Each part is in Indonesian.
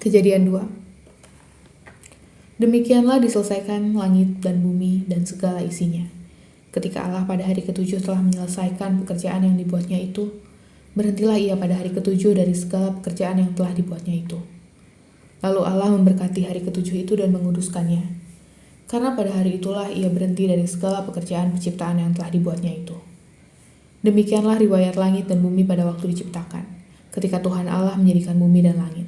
Kejadian 2. Demikianlah diselesaikan langit dan bumi dan segala isinya. Ketika Allah pada hari ketujuh telah menyelesaikan pekerjaan yang dibuatnya itu, berhentilah ia pada hari ketujuh dari segala pekerjaan yang telah dibuatnya itu. Lalu Allah memberkati hari ketujuh itu dan menguduskannya, karena pada hari itulah ia berhenti dari segala pekerjaan penciptaan yang telah dibuatnya itu. Demikianlah riwayat langit dan bumi pada waktu diciptakan, ketika Tuhan Allah menjadikan bumi dan langit.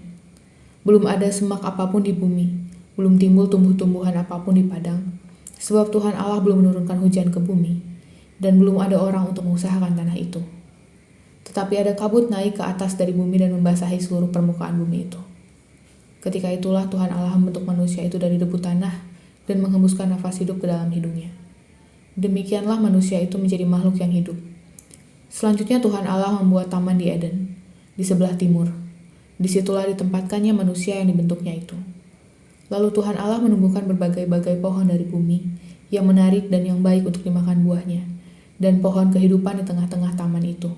Belum ada semak apapun di bumi, belum timbul tumbuh-tumbuhan apapun di padang, sebab Tuhan Allah belum menurunkan hujan ke bumi, dan belum ada orang untuk mengusahakan tanah itu. Tetapi ada kabut naik ke atas dari bumi dan membasahi seluruh permukaan bumi itu. Ketika itulah Tuhan Allah membentuk manusia itu dari debu tanah dan menghembuskan nafas hidup ke dalam hidungnya. Demikianlah manusia itu menjadi makhluk yang hidup. Selanjutnya Tuhan Allah membuat taman di Eden, di sebelah timur. Disitulah ditempatkannya manusia yang dibentuknya itu. Lalu Tuhan Allah menumbuhkan berbagai-bagai pohon dari bumi, yang menarik dan yang baik untuk dimakan buahnya, dan pohon kehidupan di tengah-tengah taman itu,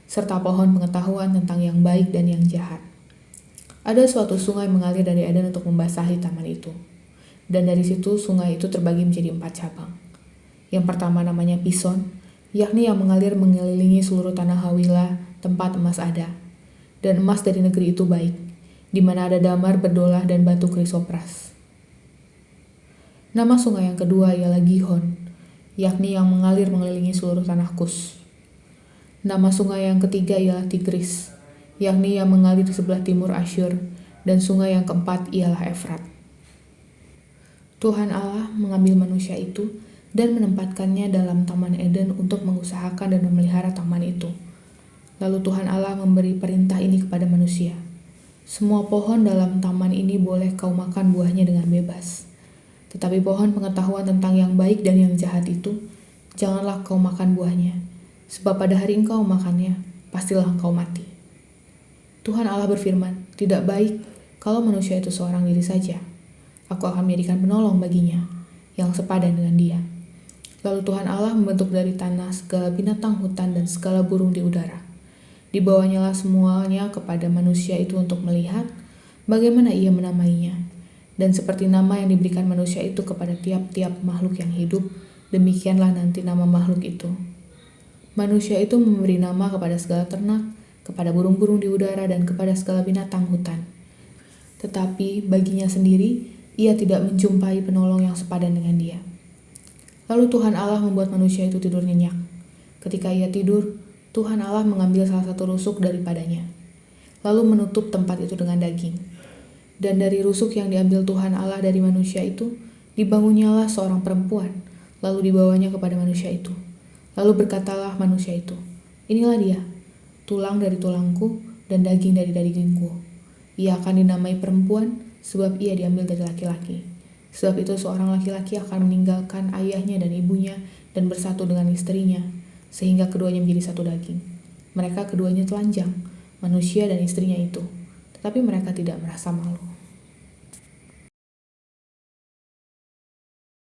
serta pohon pengetahuan tentang yang baik dan yang jahat. Ada suatu sungai mengalir dari Eden untuk membasahi taman itu, dan dari situ sungai itu terbagi menjadi 4 cabang. Yang pertama namanya Pison, yakni yang mengalir mengelilingi seluruh tanah Hawila, tempat emas ada. Dan emas dari negeri itu baik, di mana ada damar, berdolah, dan batu krisopras. Nama sungai yang kedua ialah Gihon, yakni yang mengalir mengelilingi seluruh tanah Kus. Nama sungai yang ketiga ialah Tigris, yakni yang mengalir di sebelah timur Asyur, dan sungai yang keempat ialah Efrat. Tuhan Allah mengambil manusia itu dan menempatkannya dalam Taman Eden untuk mengusahakan dan memelihara taman itu. Lalu Tuhan Allah memberi perintah ini kepada manusia. Semua pohon dalam taman ini boleh kau makan buahnya dengan bebas. Tetapi pohon pengetahuan tentang yang baik dan yang jahat itu, janganlah kau makan buahnya. Sebab pada hari engkau makannya, pastilah engkau mati. Tuhan Allah berfirman, tidak baik kalau manusia itu seorang diri saja. Aku akan menjadikan penolong baginya, yang sepadan dengan dia. Lalu Tuhan Allah membentuk dari tanah segala binatang hutan dan segala burung di udara. Dibawanyalah semuanya kepada manusia itu untuk melihat bagaimana ia menamainya. Dan seperti nama yang diberikan manusia itu kepada tiap-tiap makhluk yang hidup, demikianlah nanti nama makhluk itu. Manusia itu memberi nama kepada segala ternak, kepada burung-burung di udara, dan kepada segala binatang hutan. Tetapi baginya sendiri, ia tidak menjumpai penolong yang sepadan dengan dia. Lalu Tuhan Allah membuat manusia itu tidur nyenyak. Ketika ia tidur, Tuhan Allah mengambil salah satu rusuk daripadanya, lalu menutup tempat itu dengan daging. Dan dari rusuk yang diambil Tuhan Allah dari manusia itu, dibangunnyalah seorang perempuan, lalu dibawanya kepada manusia itu. Lalu berkatalah manusia itu, inilah dia, tulang dari tulangku dan daging dari dagingku. Ia akan dinamai perempuan, sebab ia diambil dari laki-laki. Sebab itu seorang laki-laki akan meninggalkan ayahnya dan ibunya dan bersatu dengan istrinya, sehingga keduanya menjadi satu daging. Mereka keduanya telanjang, manusia dan istrinya itu, tetapi mereka tidak merasa malu.